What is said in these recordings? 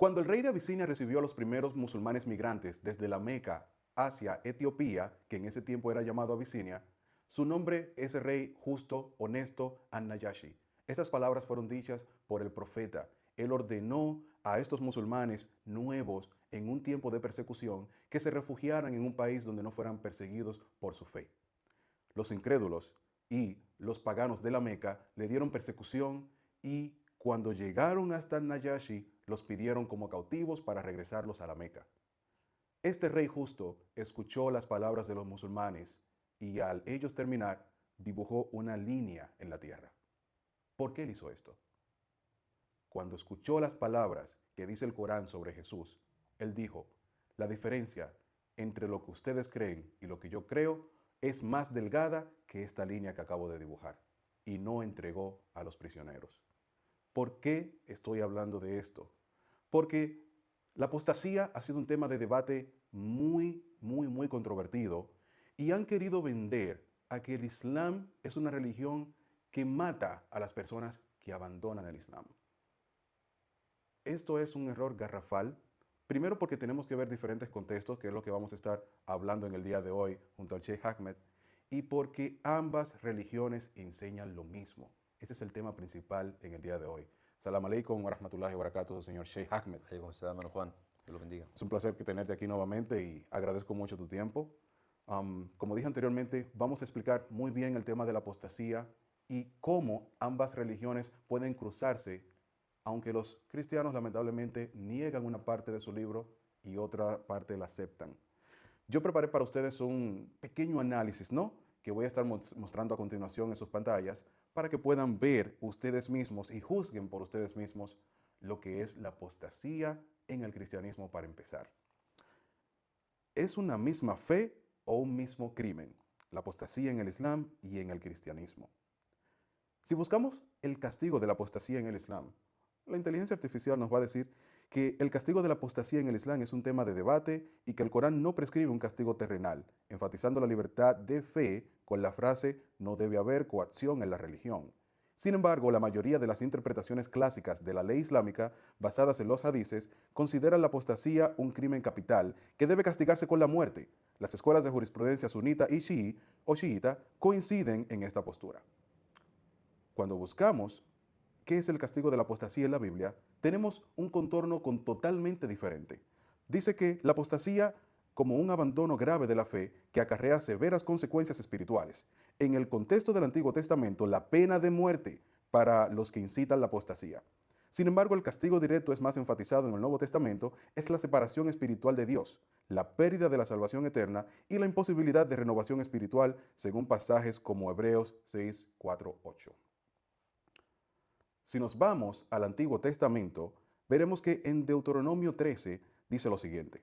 Cuando el rey de Abisinia recibió a los primeros musulmanes migrantes desde la Meca hacia Etiopía, que en ese tiempo era llamado Abisinia, su nombre es rey justo, honesto, An-Najashi. Esas palabras fueron dichas por el profeta. Él ordenó a estos musulmanes nuevos en un tiempo de persecución que se refugiaran en un país donde no fueran perseguidos por su fe. Los incrédulos y los paganos de la Meca le dieron persecución y cuando llegaron hasta Najashi los pidieron como cautivos para regresarlos a la Meca. Este rey justo escuchó las palabras de los musulmanes y al ellos terminar dibujó una línea en la tierra. ¿Por qué él hizo esto? Cuando escuchó las palabras que dice el Corán sobre Jesús, él dijo, la diferencia entre lo que ustedes creen y lo que yo creo es más delgada que esta línea que acabo de dibujar, y no entregó a los prisioneros. ¿Por qué estoy hablando de esto? Porque la apostasía ha sido un tema de debate muy controvertido y han querido vender a que el Islam es una religión que mata a las personas que abandonan el Islam. Esto es un error garrafal, primero porque tenemos que ver diferentes contextos, que es lo que vamos a estar hablando en el día de hoy junto al Sheikh Ahmed, y porque ambas religiones enseñan lo mismo. Ese es el tema principal en el día de hoy. Salam alaikum wa rahmatullahi wa barakatuh, señor Sheikh Ahmed. Alaikum salam, hermano Juan. Dios lo bendiga. Es un placer tenerte aquí nuevamente y agradezco mucho tu tiempo. Como dije anteriormente, vamos a explicar muy bien el tema de la apostasía y cómo ambas religiones pueden cruzarse, aunque los cristianos lamentablemente niegan una parte de su libro y otra parte la aceptan. Yo preparé para ustedes un pequeño análisis, ¿no? Que voy a estar mostrando a continuación en sus pantallas para que puedan ver ustedes mismos y juzguen por ustedes mismos lo que es la apostasía en el cristianismo para empezar. ¿Es una misma fe o un mismo crimen? La apostasía en el Islam y en el cristianismo. Si buscamos el castigo de la apostasía en el Islam, la inteligencia artificial nos va a decir que el castigo de la apostasía en el Islam es un tema de debate y que el Corán no prescribe un castigo terrenal, enfatizando la libertad de fe con la frase no debe haber coacción en la religión. Sin embargo, la mayoría de las interpretaciones clásicas de la ley islámica, basadas en los hadices, consideran la apostasía un crimen capital que debe castigarse con la muerte. Las escuelas de jurisprudencia sunita y chií o chiita coinciden en esta postura. Cuando buscamos qué es el castigo de la apostasía en la Biblia, tenemos un contorno totalmente diferente. Dice que la apostasía como un abandono grave de la fe que acarrea severas consecuencias espirituales. En el contexto del Antiguo Testamento, la pena de muerte para los que incitan la apostasía. Sin embargo, el castigo directo es más enfatizado en el Nuevo Testamento, es la separación espiritual de Dios, la pérdida de la salvación eterna y la imposibilidad de renovación espiritual, según pasajes como Hebreos 6, 4, 8. Si nos vamos al Antiguo Testamento, veremos que en Deuteronomio 13 dice lo siguiente: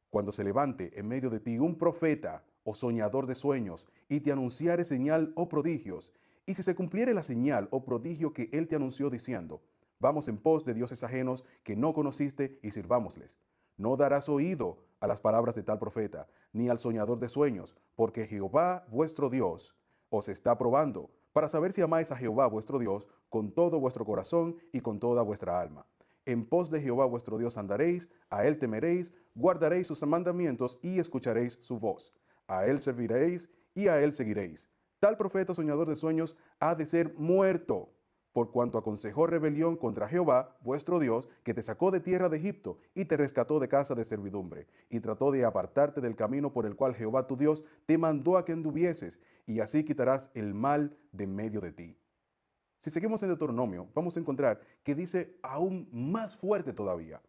cuando se levante en medio de ti un profeta o soñador de sueños y te anunciare señal o prodigios, y si se cumpliere la señal o prodigio que él te anunció diciendo, vamos en pos de dioses ajenos que no conociste y sirvámosles. No darás oído a las palabras de tal profeta, ni al soñador de sueños, porque Jehová vuestro Dios os está probando, para saber si amáis a Jehová vuestro Dios con todo vuestro corazón y con toda vuestra alma. En pos de Jehová vuestro Dios andaréis, a él temeréis, guardaréis sus mandamientos y escucharéis su voz. A él serviréis y a él seguiréis. Tal profeta soñador de sueños ha de ser muerto, por cuanto aconsejó rebelión contra Jehová, vuestro Dios, que te sacó de tierra de Egipto y te rescató de casa de servidumbre, y trató de apartarte del camino por el cual Jehová tu Dios te mandó a que anduvieses, y así quitarás el mal de en medio de ti. Si seguimos en Deuteronomio, vamos a encontrar que dice aún más fuerte todavía: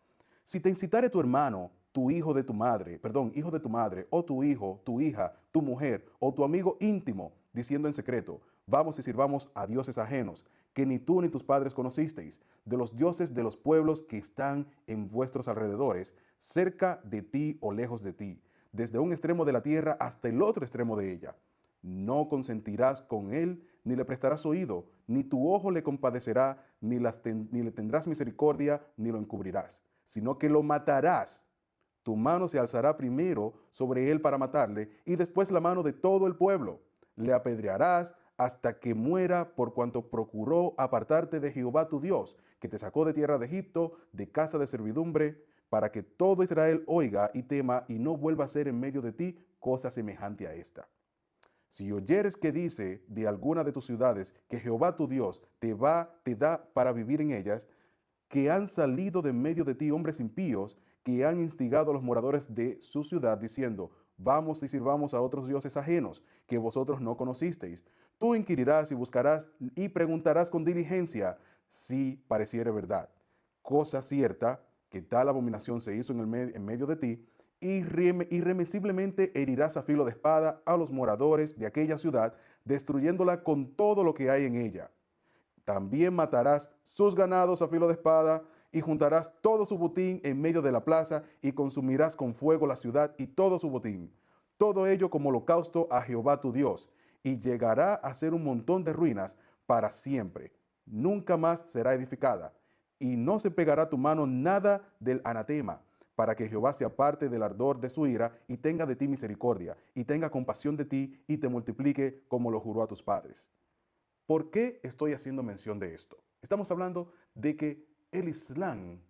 si te incitare tu hermano, tu hijo de tu madre, hijo de tu madre, o tu hijo, tu hija, tu mujer, o tu amigo íntimo, diciendo en secreto, vamos y sirvamos a dioses ajenos, que ni tú ni tus padres conocisteis, de los dioses de los pueblos que están en vuestros alrededores, cerca de ti o lejos de ti, desde un extremo de la tierra hasta el otro extremo de ella. No consentirás con él, ni le prestarás oído, ni tu ojo le compadecerá, ni le tendrás misericordia, ni lo encubrirás, sino que lo matarás. Tu mano se alzará primero sobre él para matarle, y después la mano de todo el pueblo. Le apedrearás hasta que muera por cuanto procuró apartarte de Jehová tu Dios, que te sacó de tierra de Egipto, de casa de servidumbre, para que todo Israel oiga y tema y no vuelva a ser en medio de ti cosa semejante a esta. Si oyeres que dice de alguna de tus ciudades que Jehová tu Dios te da para vivir en ellas, que han salido de medio de ti hombres impíos, que han instigado a los moradores de su ciudad, diciendo, vamos y sirvamos a otros dioses ajenos, que vosotros no conocisteis. Tú inquirirás y buscarás y preguntarás con diligencia si pareciere verdad. Cosa cierta, que tal abominación se hizo en medio de ti, irremisiblemente herirás a filo de espada a los moradores de aquella ciudad, destruyéndola con todo lo que hay en ella. También matarás sus ganados a filo de espada y juntarás todo su botín en medio de la plaza y consumirás con fuego la ciudad y todo su botín. Todo ello como holocausto a Jehová tu Dios, y llegará a ser un montón de ruinas para siempre. Nunca más será edificada, y no se pegará tu mano nada del anatema, para que Jehová se aparte del ardor de su ira y tenga de ti misericordia, y tenga compasión de ti y te multiplique como lo juró a tus padres. ¿Por qué estoy haciendo mención de esto? Estamos hablando de que el Islam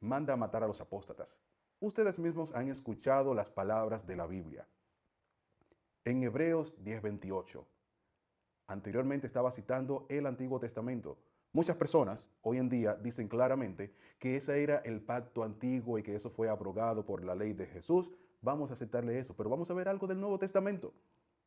manda a matar a los apóstatas. Ustedes mismos han escuchado las palabras de la Biblia. En Hebreos 10:28, anteriormente estaba citando el Antiguo Testamento. Muchas personas hoy en día dicen claramente que ese era el pacto antiguo y que eso fue abrogado por la ley de Jesús. Vamos a aceptarle eso, pero vamos a ver algo del Nuevo Testamento.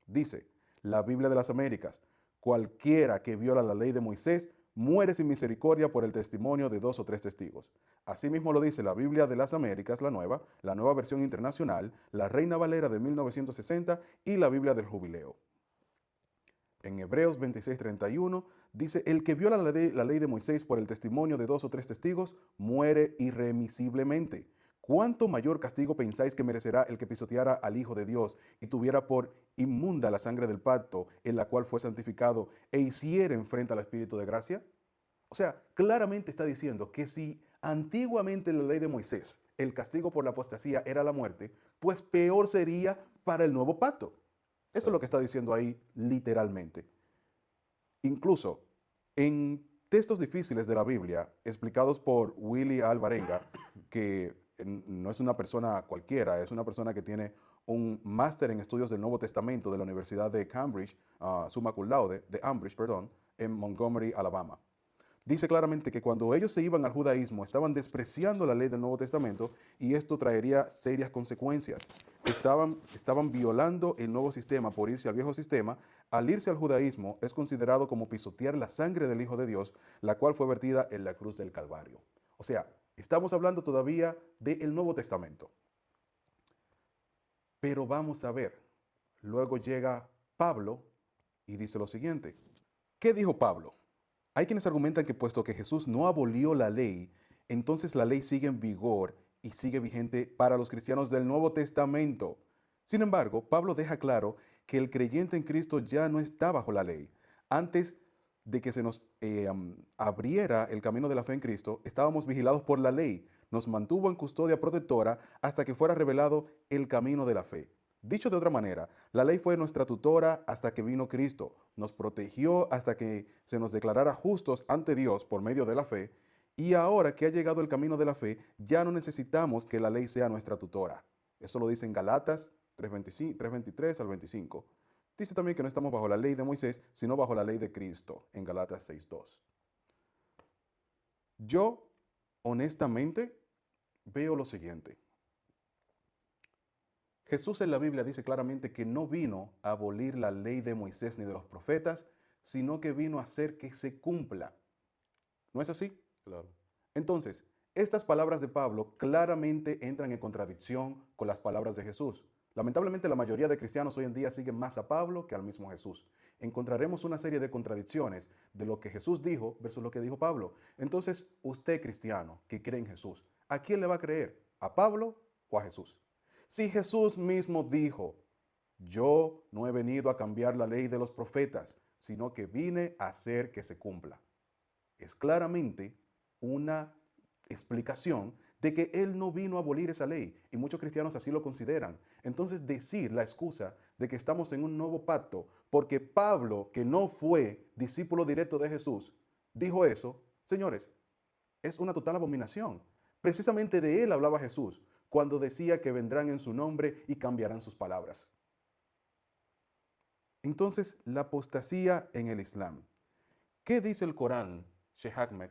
Dice la Biblia de las Américas, cualquiera que viola la ley de Moisés muere sin misericordia por el testimonio de 2 o 3 testigos. Asimismo lo dice la Biblia de las Américas, la nueva versión internacional, la Reina Valera de 1960 y la Biblia del Jubileo. En Hebreos 26:31 dice, el que viola la ley de Moisés por el testimonio de 2 o 3 testigos muere irremisiblemente. ¿Cuánto mayor castigo pensáis que merecerá el que pisoteara al Hijo de Dios y tuviera por inmunda la sangre del pacto en la cual fue santificado e hiciera en frente al Espíritu de gracia? O sea, claramente está diciendo que si antiguamente en la ley de Moisés el castigo por la apostasía era la muerte, pues peor sería para el nuevo pacto. Eso es lo que está diciendo ahí literalmente. Incluso en textos difíciles de la Biblia, explicados por Willy Alvarenga, que no es una persona cualquiera, es una persona que tiene un máster en estudios del Nuevo Testamento de la Universidad de Cambridge, summa cum laude, de Ambridge, perdón, en Montgomery, Alabama. Dice claramente que cuando ellos se iban al judaísmo estaban despreciando la ley del Nuevo Testamento y esto traería serias consecuencias. Estaban violando el nuevo sistema por irse al viejo sistema. Al irse al judaísmo es considerado como pisotear la sangre del Hijo de Dios, la cual fue vertida en la cruz del Calvario. O sea, estamos hablando todavía del Nuevo Testamento. Pero vamos a ver, luego llega Pablo y dice lo siguiente. ¿Qué dijo Pablo? Hay quienes argumentan que puesto que Jesús no abolió la ley, entonces la ley sigue en vigor y sigue vigente para los cristianos del Nuevo Testamento. Sin embargo, Pablo deja claro que el creyente en Cristo ya no está bajo la ley. Antes de que se nos abriera el camino de la fe en Cristo, estábamos vigilados por la ley. Nos mantuvo en custodia protectora hasta que fuera revelado el camino de la fe. Dicho de otra manera, la ley fue nuestra tutora hasta que vino Cristo, nos protegió hasta que se nos declarara justos ante Dios por medio de la fe, y ahora que ha llegado el camino de la fe, ya no necesitamos que la ley sea nuestra tutora. Eso lo dice en Galatas 3:23 al 25. Dice también que no estamos bajo la ley de Moisés, sino bajo la ley de Cristo, en Galatas 6:2. Yo, honestamente, veo lo siguiente. Jesús en la Biblia dice claramente que no vino a abolir la ley de Moisés ni de los profetas, sino que vino a hacer que se cumpla. ¿No es así? Claro. Entonces, estas palabras de Pablo claramente entran en contradicción con las palabras de Jesús. Lamentablemente, la mayoría de cristianos hoy en día siguen más a Pablo que al mismo Jesús. Encontraremos una serie de contradicciones de lo que Jesús dijo versus lo que dijo Pablo. Entonces, usted cristiano que cree en Jesús, ¿a quién le va a creer? ¿A Pablo o a Jesús? Si Jesús mismo dijo, yo no he venido a cambiar la ley de los profetas, sino que vine a hacer que se cumpla. Es claramente una explicación de que Él no vino a abolir esa ley, y muchos cristianos así lo consideran. Entonces decir la excusa de que estamos en un nuevo pacto, porque Pablo, que no fue discípulo directo de Jesús, dijo eso, señores, es una total abominación. Precisamente de él hablaba Jesús cuando decía que vendrán en su nombre y cambiarán sus palabras. Entonces, la apostasía en el Islam. ¿Qué dice el Corán, Sheikh Ahmed,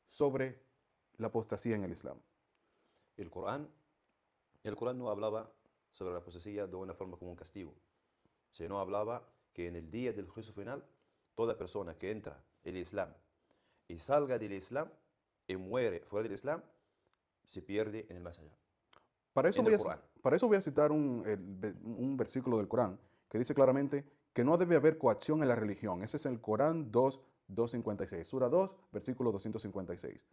sobre la apostasía en el Islam? El Corán, el Corán no hablaba sobre la apostasía de una forma como un castigo, sino hablaba que en el día del juicio final, toda persona que entra en el Islam y salga del Islam y muere fuera del Islam, se pierde en el más allá. Para eso En voy el a, Corán. para eso voy a citar un versículo del Corán que dice claramente que no debe haber coacción en la religión. Ese es el Corán 2:256, Sura 2, versículo 256.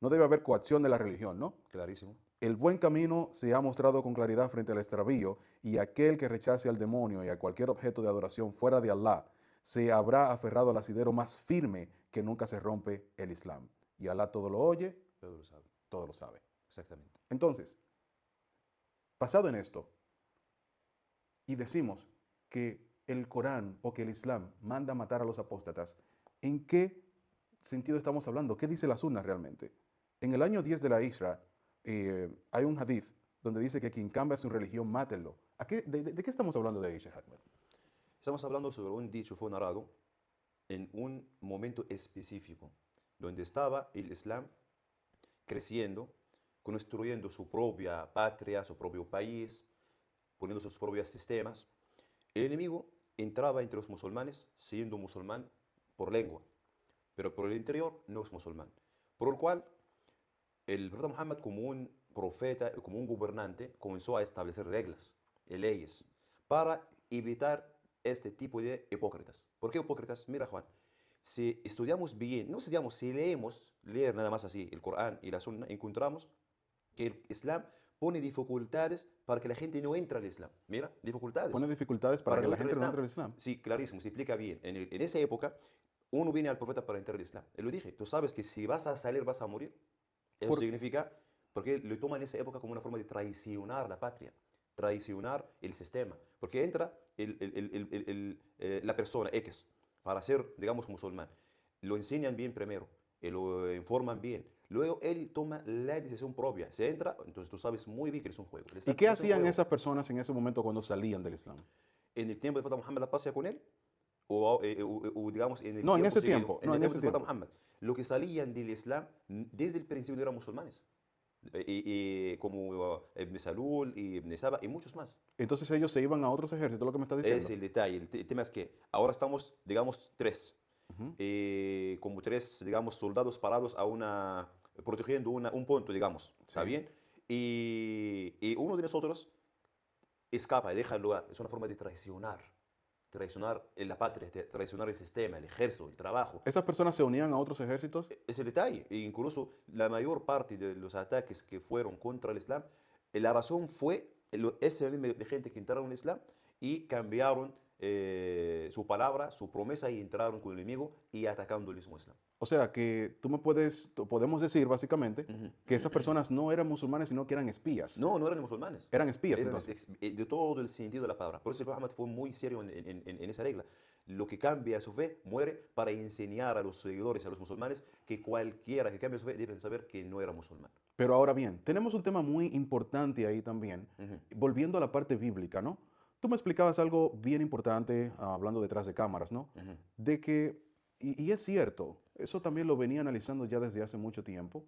No debe haber coacción de la religión, ¿no? Clarísimo. El buen camino se ha mostrado con claridad frente al extravío, y aquel que rechace al demonio y a cualquier objeto de adoración fuera de Allah se habrá aferrado al asidero más firme que nunca se rompe, el Islam. Y Allah todo lo oye, Todo lo sabe. todo lo sabe. Exactamente. Entonces, basado en esto, y decimos que el Corán o que el Islam manda matar a los apóstatas, ¿en qué sentido estamos hablando? ¿Qué dice la Sunna realmente? En el año 10 de la Hijra hay un hadith donde dice que quien cambia su religión, mátenlo. ¿De qué estamos hablando de ahí, Sheikh Ahmed? Estamos hablando sobre un dicho fue narrado en un momento específico, donde estaba el Islam creciendo, construyendo su propia patria, su propio país, poniendo sus propios sistemas. El enemigo entraba entre los musulmanes siendo musulmán por lengua, pero por el interior no es musulmán. Por lo cual, el profeta Muhammad, como un profeta, como un gobernante, comenzó a establecer reglas y leyes para evitar este tipo de hipócritas. ¿Por qué hipócritas? Mira, Juan, si estudiamos bien, no estudiamos, si leer nada más así el Corán y la Sunna, encontramos que el Islam pone dificultades para que la gente no entre al Islam. Mira, dificultades. Pone dificultades para que la gente no entre al Islam. Sí, clarísimo, se explica bien. En esa época, uno viene al profeta para entrar al Islam. Él lo dije, tú sabes que si vas a salir vas a morir. Eso significa, porque lo toman en esa época como una forma de traicionar la patria, traicionar el sistema. Porque entra la persona X para ser, digamos, musulmán. Lo enseñan bien primero, lo informan bien. Luego él toma la decisión propia. Se entra, entonces tú sabes muy bien que es un juego. ¿Y qué hacían esas personas en ese momento cuando salían del Islam? En el tiempo de Profeta Muhammad la paz sea con él, o digamos en el No, en tiempo ese seguido, tiempo. en No, el en tiempo ese del Profeta tiempo. Muhammad, lo que salían del Islam desde el principio no eran musulmanes. Como Ibn Salul y Ibn Saba y muchos más. Entonces ellos se iban a otros ejércitos, lo que me está diciendo. Es el detalle. El tema es que ahora estamos, digamos, tres. Ujú. Como tres, digamos, soldados parados protegiendo un punto, digamos. ¿Está Sí. bien? Y uno de nosotros escapa y deja el lugar. Es una forma de traicionar. Traicionar la patria, traicionar el sistema, el ejército, el trabajo. ¿Esas personas se unían a otros ejércitos? Es el detalle. E incluso la mayor parte de los ataques que fueron contra el Islam, la razón fue ese mismo de gente que entraron en el Islam y cambiaron su palabra, su promesa y entraron con el enemigo y atacando el mismo Islam. O sea, que podemos decir básicamente que esas personas no eran musulmanes, sino que eran espías. No, no eran musulmanes. Eran espías, Eran entonces. de todo el sentido de la palabra. Por eso el Prophet Muhammad fue muy serio en esa regla. Lo que cambia su fe muere, para enseñar a los seguidores, a los musulmanes, que cualquiera que cambie su fe deben saber que no era musulmán. Pero ahora bien, tenemos un tema muy importante ahí también, volviendo a la parte bíblica, ¿no? Tú me explicabas algo bien importante, hablando detrás de cámaras, ¿no? De que, y es cierto, eso también lo venía analizando ya desde hace mucho tiempo,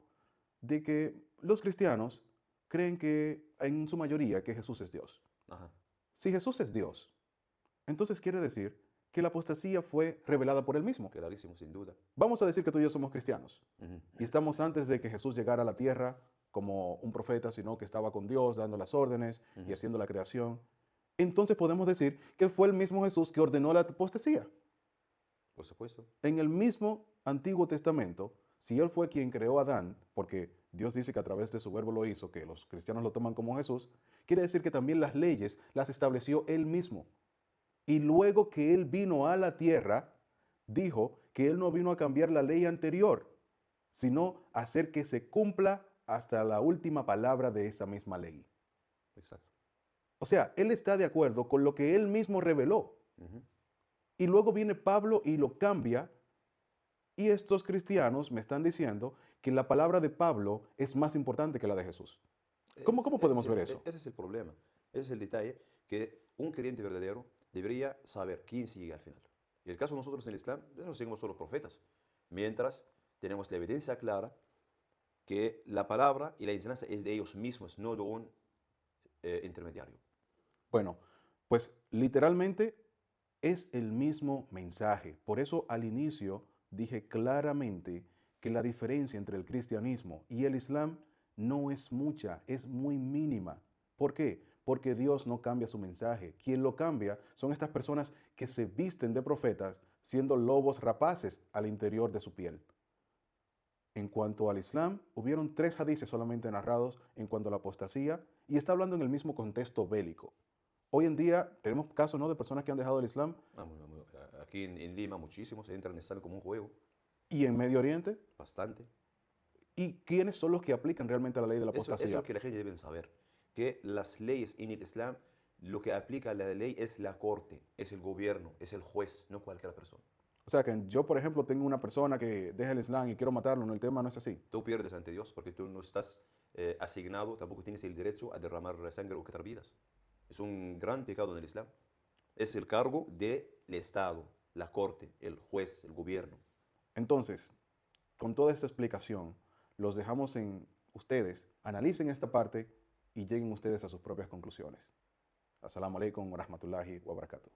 de que los cristianos creen que, en su mayoría, que Jesús es Dios. Ajá. Si Jesús es Dios, entonces quiere decir que la apostasía fue revelada por él mismo. Clarísimo, sin duda. Vamos a decir que tú y yo somos cristianos Ujú. y estamos antes de que Jesús llegara a la tierra como un profeta, sino que estaba con Dios dando las órdenes y haciendo la creación. Entonces podemos decir que fue el mismo Jesús que ordenó la apostasía. Por supuesto. En el mismo Antiguo Testamento, si Él fue quien creó a Adán, porque Dios dice que a través de su verbo lo hizo, que los cristianos lo toman como Jesús, quiere decir que también las leyes las estableció Él mismo. Y luego que Él vino a la tierra, dijo que Él no vino a cambiar la ley anterior, sino a hacer que se cumpla hasta la última palabra de esa misma ley. Exacto. O sea, Él está de acuerdo con lo que Él mismo reveló. Ujú. Y luego viene Pablo y lo cambia. Y estos cristianos me están diciendo que la palabra de Pablo es más importante que la de Jesús. ¿Cómo podemos ver eso? Ese es el problema, ese es el detalle, que un creyente verdadero debería saber quién sigue al final. Y el caso de nosotros en el Islam, nosotros seguimos solo los profetas, mientras tenemos la evidencia clara que la palabra y la enseñanza es de ellos mismos, no de un intermediario. Bueno, pues literalmente es el mismo mensaje. Por eso al inicio dije claramente que la diferencia entre el cristianismo y el islam no es mucha, es muy mínima. ¿Por qué? Porque Dios no cambia su mensaje. Quien lo cambia son estas personas que se visten de profetas siendo lobos rapaces al interior de su piel. En cuanto al Islam, hubieron 3 hadices solamente narrados en cuanto a la apostasía y está hablando en el mismo contexto bélico. Hoy en día tenemos casos, ¿no?, de personas que han dejado el Islam Aquí en Lima muchísimos entran y salen como un juego, y en Medio Oriente. bastante. ¿Y quiénes son los que aplican realmente la ley de la Eso es apostasía? lo que la gente debe saber, que las leyes en el Islam, lo que aplica la ley es la corte, es el gobierno, es el juez, no cualquier persona. O sea, que yo, por ejemplo, tengo una persona que deja el Islam y quiero matarlo, no, el tema no es así. Tú pierdes ante Dios porque tú no estás asignado, tampoco tienes el derecho a derramar sangre o quitar vidas. Es un gran pecado en el Islam. Es el cargo del Estado, la corte, el juez, el gobierno. Entonces, con toda esta explicación, los dejamos en ustedes, analicen esta parte y lleguen ustedes a sus propias conclusiones. Assalamu alaikum wa rahmatullahi wa barakatuh.